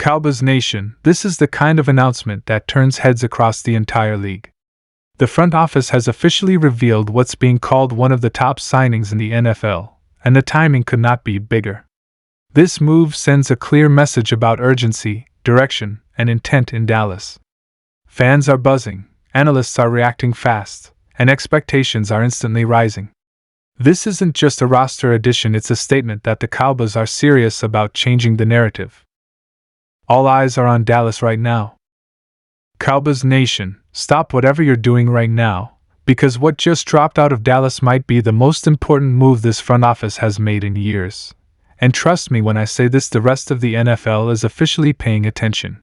Cowboys Nation, this is the kind of announcement that turns heads across the entire league. The front office has officially revealed what's being called one of the top signings in the NFL, and the timing could not be bigger. This move sends a clear message about urgency, direction, and intent in Dallas. Fans are buzzing, analysts are reacting fast, and expectations are instantly rising. This isn't just a roster addition, it's a statement that the Cowboys are serious about changing the narrative. All eyes are on Dallas right now. Cowboys Nation, stop whatever you're doing right now, because what just dropped out of Dallas might be the most important move this front office has made in years. And trust me when I say this, the rest of the NFL is officially paying attention.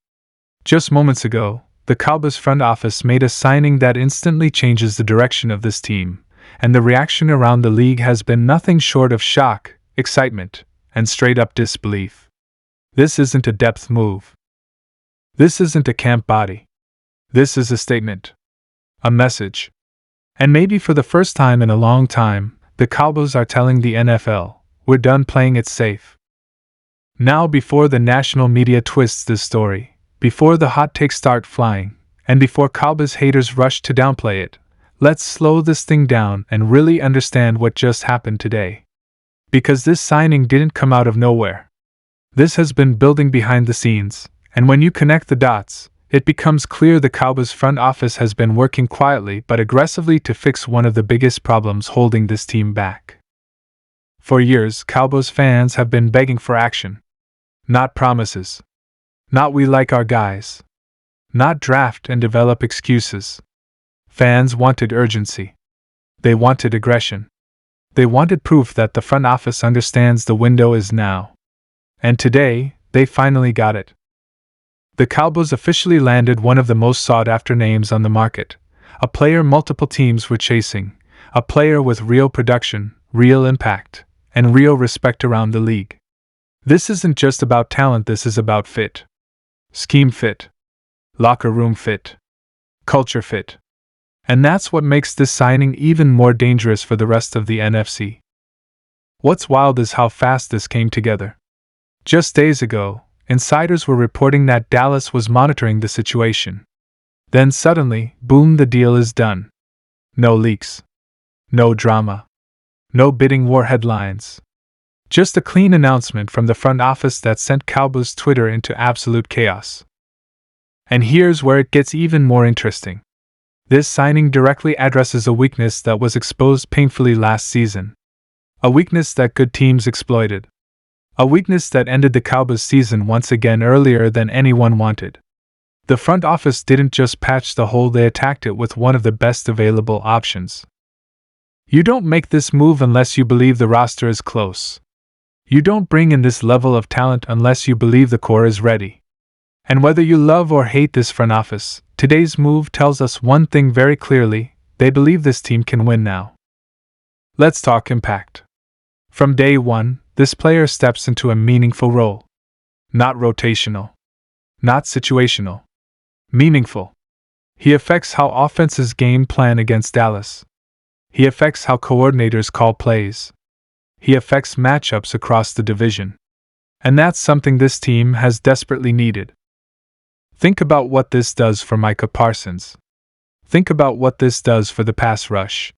Just moments ago, the Cowboys front office made a signing that instantly changes the direction of this team, and the reaction around the league has been nothing short of shock, excitement, and straight-up disbelief. This isn't a depth move. This isn't a camp body. This is a statement. A message. And maybe for the first time in a long time, the Cowboys are telling the NFL, we're done playing it safe. Now, before the national media twists this story, before the hot takes start flying, and before Cowboys haters rush to downplay it, let's slow this thing down and really understand what just happened today. Because this signing didn't come out of nowhere. This has been building behind the scenes, and when you connect the dots, it becomes clear the Cowboys front office has been working quietly but aggressively to fix one of the biggest problems holding this team back. For years, Cowboys fans have been begging for action. Not promises. Not we like our guys. Not draft and develop excuses. Fans wanted urgency. They wanted aggression. They wanted proof that the front office understands the window is now. And today, they finally got it. The Cowboys officially landed one of the most sought-after names on the market, a player multiple teams were chasing, a player with real production, real impact, and real respect around the league. This isn't just about talent, this is about fit. Scheme fit. Locker room fit. Culture fit. And that's what makes this signing even more dangerous for the rest of the NFC. What's wild is how fast this came together. Just days ago, insiders were reporting that Dallas was monitoring the situation. Then suddenly, boom, the deal is done. No leaks. No drama. No bidding war headlines. Just a clean announcement from the front office that sent Cowboys Twitter into absolute chaos. And here's where it gets even more interesting. This signing directly addresses a weakness that was exposed painfully last season. A weakness that good teams exploited. A weakness that ended the Cowboys season once again earlier than anyone wanted. The front office didn't just patch the hole, they attacked it with one of the best available options. You don't make this move unless you believe the roster is close. You don't bring in this level of talent unless you believe the core is ready. And whether you love or hate this front office, today's move tells us one thing very clearly: they believe this team can win now. Let's talk impact. From day one, this player steps into a meaningful role. Not rotational. Not situational. Meaningful. He affects how offenses game plan against Dallas. He affects how coordinators call plays. He affects matchups across the division. And that's something this team has desperately needed. Think about what this does for Micah Parsons. Think about what this does for the pass rush.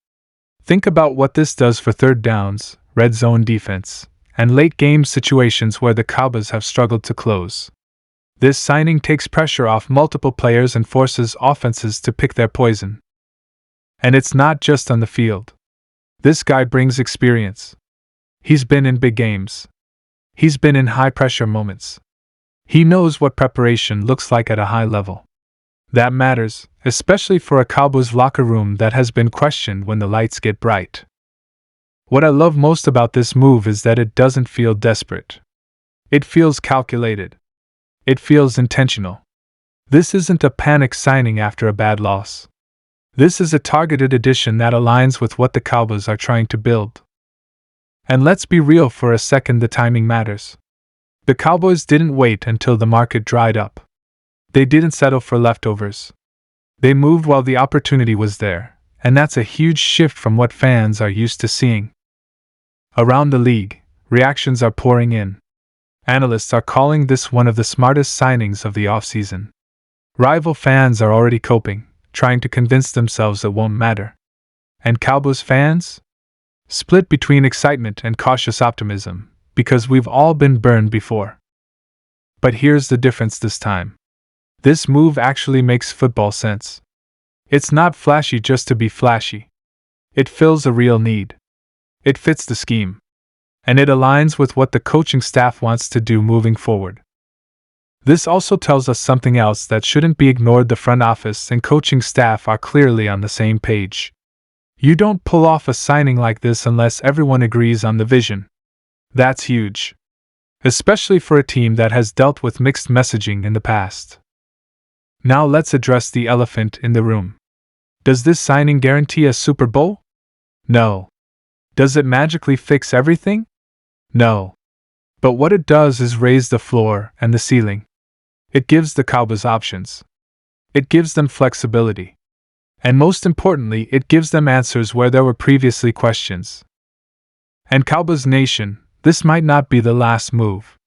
Think about what this does for third downs, red zone defense, and late-game situations where the Cowboys have struggled to close. This signing takes pressure off multiple players and forces offenses to pick their poison. And it's not just on the field. This guy brings experience. He's been in big games. He's been in high-pressure moments. He knows what preparation looks like at a high level. That matters, especially for a Cowboys locker room that has been questioned when the lights get bright. What I love most about this move is that it doesn't feel desperate. It feels calculated. It feels intentional. This isn't a panic signing after a bad loss. This is a targeted addition that aligns with what the Cowboys are trying to build. And let's be real for a second, the timing matters. The Cowboys didn't wait until the market dried up. They didn't settle for leftovers. They moved while the opportunity was there, and that's a huge shift from what fans are used to seeing. Around the league, reactions are pouring in. Analysts are calling this one of the smartest signings of the offseason. Rival fans are already coping, trying to convince themselves it won't matter. And Cowboys fans? Split between excitement and cautious optimism, because we've all been burned before. But here's the difference this time. This move actually makes football sense. It's not flashy just to be flashy. It fills a real need. It fits the scheme. And it aligns with what the coaching staff wants to do moving forward. This also tells us something else that shouldn't be ignored. The front office and coaching staff are clearly on the same page. You don't pull off a signing like this unless everyone agrees on the vision. That's huge. Especially for a team that has dealt with mixed messaging in the past. Now let's address the elephant in the room. Does this signing guarantee a Super Bowl? No. Does it magically fix everything? No. But what it does is raise the floor and the ceiling. It gives the Cowboys options. It gives them flexibility. And most importantly, it gives them answers where there were previously questions. And Cowboys Nation, this might not be the last move.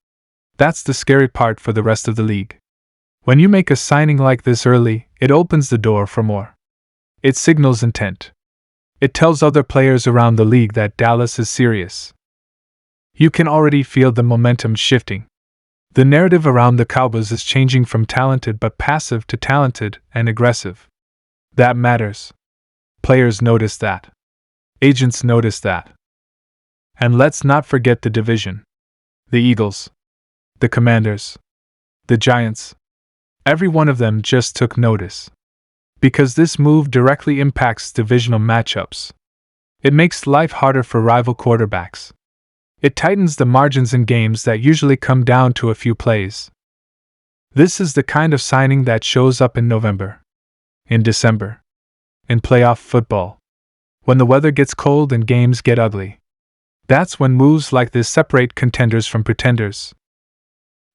That's the scary part for the rest of the league. When you make a signing like this early, it opens the door for more. It signals intent. It tells other players around the league that Dallas is serious. You can already feel the momentum shifting. The narrative around the Cowboys is changing from talented but passive to talented and aggressive. That matters. Players notice that. Agents notice that. And let's not forget the division. The Eagles. The Commanders. The Giants. Every one of them just took notice. Because this move directly impacts divisional matchups. It makes life harder for rival quarterbacks. It tightens the margins in games that usually come down to a few plays. This is the kind of signing that shows up in November, in December, in playoff football, when the weather gets cold and games get ugly. That's when moves like this separate contenders from pretenders.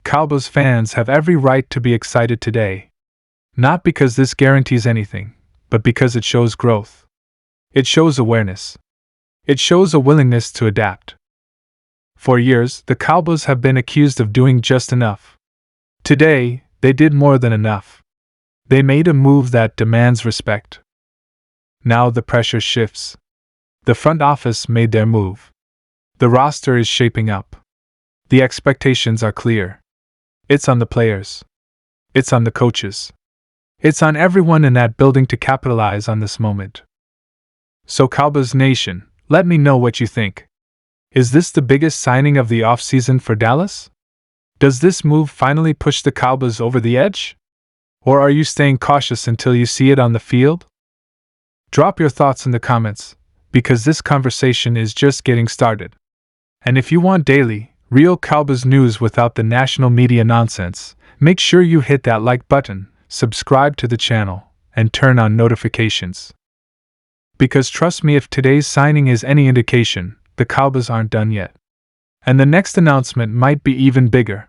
Cowboys fans have every right to be excited today. Not because this guarantees anything, but because it shows growth. It shows awareness. It shows a willingness to adapt. For years, the Cowboys have been accused of doing just enough. Today, they did more than enough. They made a move that demands respect. Now the pressure shifts. The front office made their move. The roster is shaping up. The expectations are clear. It's on the players. It's on the coaches. It's on everyone in that building to capitalize on this moment. So Cowboys Nation, let me know what you think. Is this the biggest signing of the offseason for Dallas? Does this move finally push the Cowboys over the edge? Or are you staying cautious until you see it on the field? Drop your thoughts in the comments, because this conversation is just getting started. And if you want daily, real Cowboys news without the national media nonsense, make sure you hit that like button, subscribe to the channel, and turn on notifications. Because trust me, if today's signing is any indication, the Cowboys aren't done yet. And the next announcement might be even bigger.